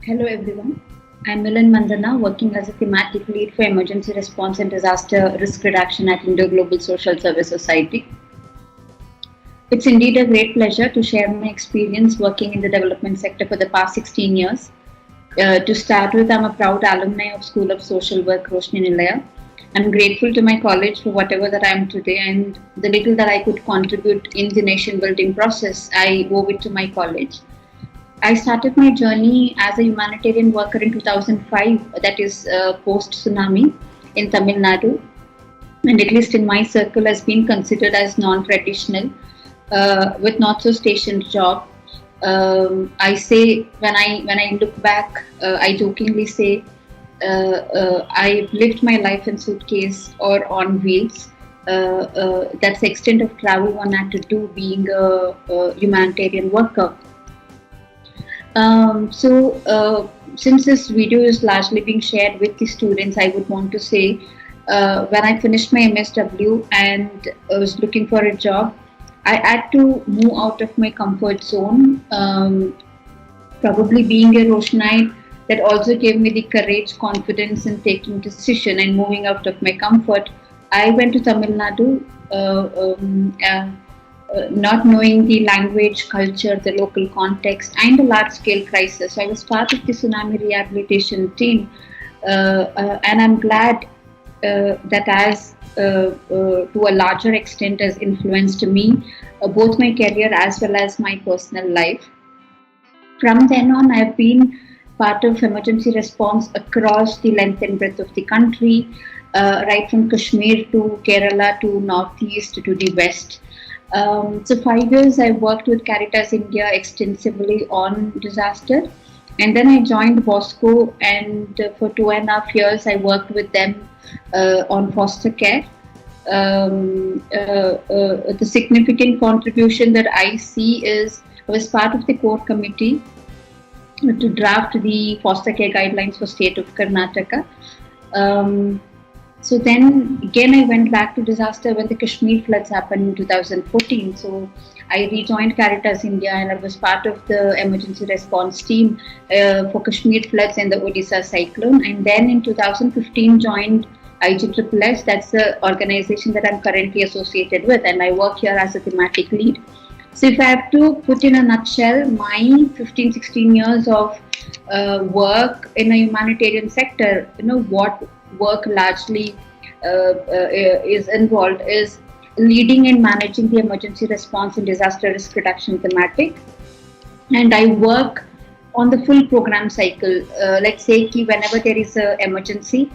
Hello everyone. I'm Milan Mandanna, working as a thematic lead for emergency response and disaster risk reduction at Indo-Global Social Service Society. It's indeed a great pleasure to share my experience working in the development sector for the past 16 years. To start with, I'm a proud alumni of School of Social Work, Roshni Nilaya. I'm grateful to my college for whatever that I am today, and the little that I could contribute in the nation building process, I owe it to my college. I started my journey as a humanitarian worker in 2005, that is post tsunami in Tamil Nadu, and at least in my circle has been considered as non-traditional with not so stationed job. I say when I look back, I jokingly say I lived my life in suitcase or on wheels. That's the extent of travel one had to do being a humanitarian worker. Since this video is largely being shared with the students, I would want to say when I finished my MSW and I was looking for a job, I had to move out of my comfort zone. Probably being a Roshnite, that also gave me the courage, confidence in taking decision and moving out of my comfort. I went to Tamil Nadu. Not knowing the language, culture, the local context, and a large-scale crisis. So I was part of the tsunami rehabilitation team, and I'm glad that has, to a larger extent, has influenced me, both my career as well as my personal life. From then on, I've been part of emergency response across the length and breadth of the country, right from Kashmir to Kerala to Northeast to the West. So 5 years I worked with Caritas India extensively on disaster, and then I joined Bosco, and for 2.5 years I worked with them on foster care. The significant contribution that I see is I was part of the core committee to draft the foster care guidelines for state of Karnataka. So then again I went back to disaster when the Kashmir floods happened in 2014. So I rejoined Caritas India and I was part of the emergency response team for Kashmir floods and the Odisha cyclone. And then in 2015 joined IGSSS, that's the organization that I'm currently associated with, and I work here as a thematic lead. So if I have to put in a nutshell, my 15-16 years of work in a humanitarian sector, what work largely is involved is leading and managing the emergency response and disaster risk reduction thematic. And I work on the full program cycle. Let's say whenever there is an emergency,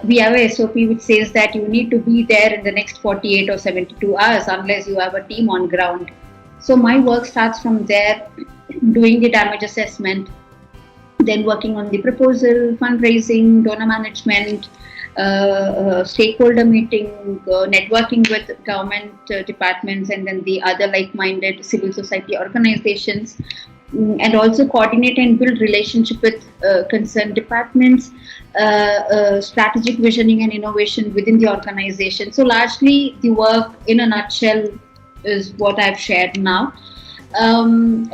we have a SOP which says that you need to be there in the next 48 or 72 hours unless you have a team on ground. So my work starts from there, doing the damage assessment, then working on the proposal, fundraising, donor management, stakeholder meeting, networking with government departments and then the other like-minded civil society organizations, and also coordinate and build relationship with concerned departments, strategic visioning and innovation within the organization. So largely the work in a nutshell is what I've shared now.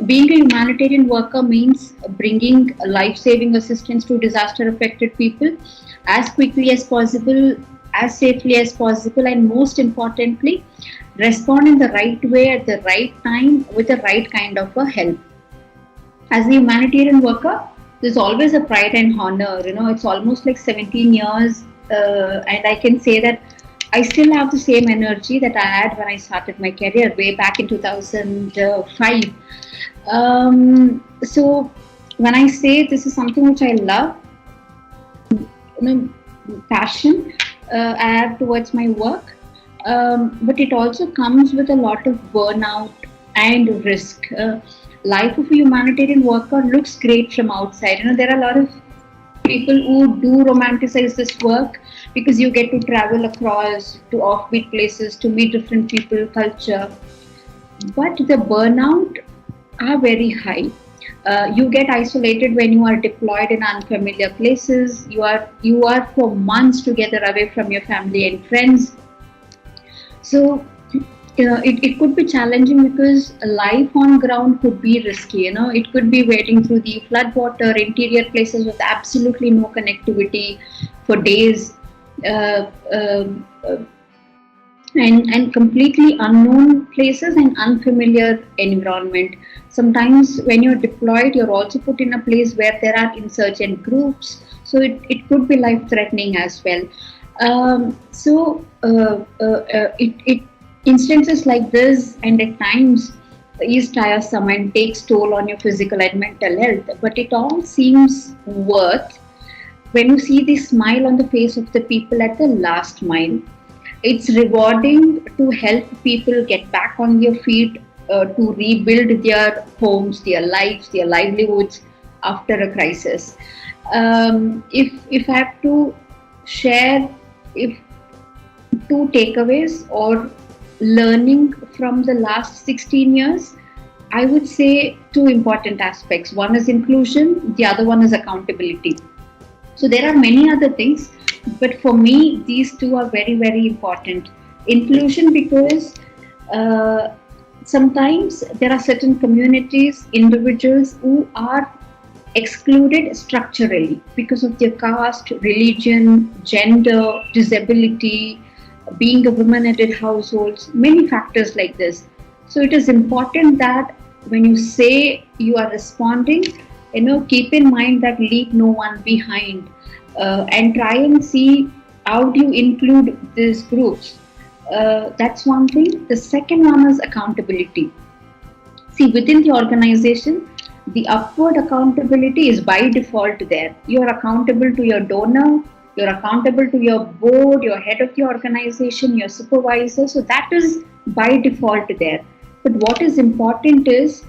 Being a humanitarian worker means bringing life-saving assistance to disaster-affected people as quickly as possible, as safely as possible, and most importantly, respond in the right way at the right time with the right kind of a help. As a humanitarian worker, there's always a pride and honor. It's almost like 17 years, and I can say that I still have the same energy that I had when I started my career way back in 2005. So when I say this is something which I love, passion I have towards my work, but it also comes with a lot of burnout and risk. Life of a humanitarian worker looks great from outside. There are a lot of people who do romanticize this work because you get to travel across to offbeat places to meet different people, culture. But the burnout are very high. You get isolated when you are deployed in unfamiliar places. You are for months together away from your family and friends. So it could be challenging because life on ground could be risky. It could be wading through the flood water, interior places with absolutely no connectivity for days, uh, uh, uh, and completely unknown places and unfamiliar environment. Sometimes when you're deployed, you're also put in a place where there are insurgent groups, so it could be life threatening as well. It instances like this and at times is tiresome and takes toll on your physical and mental health, but it all seems worth when you see the smile on the face of the people at the last mile. It's rewarding to help people get back on their feet, to rebuild their homes, their lives, their livelihoods after a crisis. If I have to share, if two takeaways or learning from the last 16 years, I would say two important aspects. One is inclusion, the other one is accountability. So there are many other things, but for me, these two are very, very important. Inclusion, because uh, sometimes there are certain communities, individuals who are excluded structurally because of their caste, religion, gender, disability, being a woman-headed households, many factors like this. So it is important that when you say you are responding, keep in mind that leave no one behind, and try and see how do you include these groups. That's one thing. The second one is accountability. See, within the organization, the upward accountability is by default there. You're accountable to your donor, you're accountable to your board, your head of the organization, your supervisor. So that is by default there. But what is important is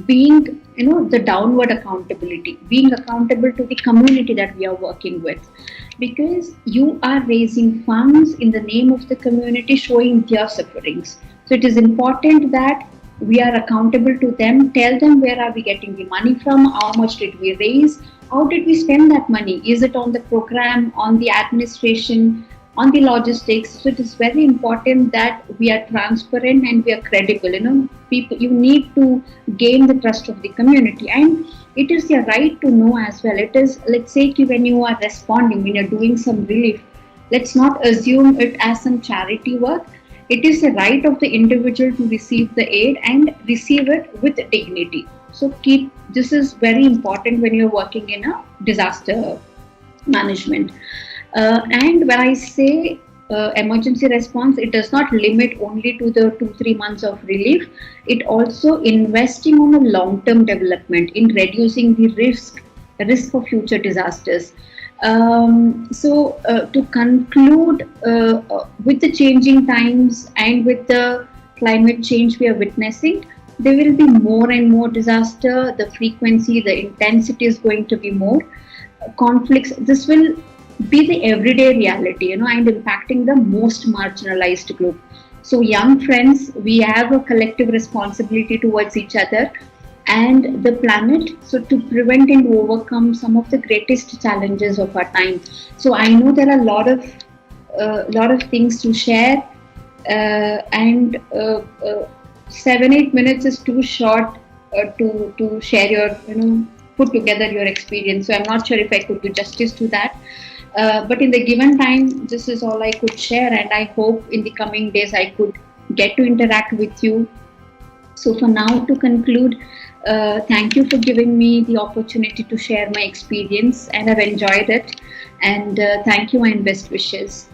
being, the downward accountability, being accountable to the community that we are working with. Because you are raising funds in the name of the community, showing their sufferings. So it is important that we are accountable to them, tell them where are we getting the money from, how much did we raise, how did we spend that money, is it on the program, on the administration, on the logistics. So it is very important that we are transparent and we are credible. People, you need to gain the trust of the community, and it is your right to know as well. It is, let's say, when you are responding, when you're doing some relief, let's not assume it as some charity work. It is the right of the individual to receive the aid and receive it with dignity. So this is very important when you're working in a disaster management. And when I say emergency response, it does not limit only to the 2-3 months of relief. It also investing on a long-term development in reducing the risk for future disasters. To conclude, with the changing times and with the climate change we are witnessing, there will be more and more disaster. The frequency, the intensity is going to be more. Conflicts, this will be the everyday reality, and impacting the most marginalized group. So young friends, we have a collective responsibility towards each other and the planet, so to prevent and overcome some of the greatest challenges of our time. So I know there are a lot of things to share, and 7-8 minutes is too short to share your, put together your experience. So I'm not sure if I could do justice to that. But in the given time, this is all I could share, and I hope in the coming days I could get to interact with you. So for now, to conclude, thank you for giving me the opportunity to share my experience, and I've enjoyed it. And thank you and best wishes.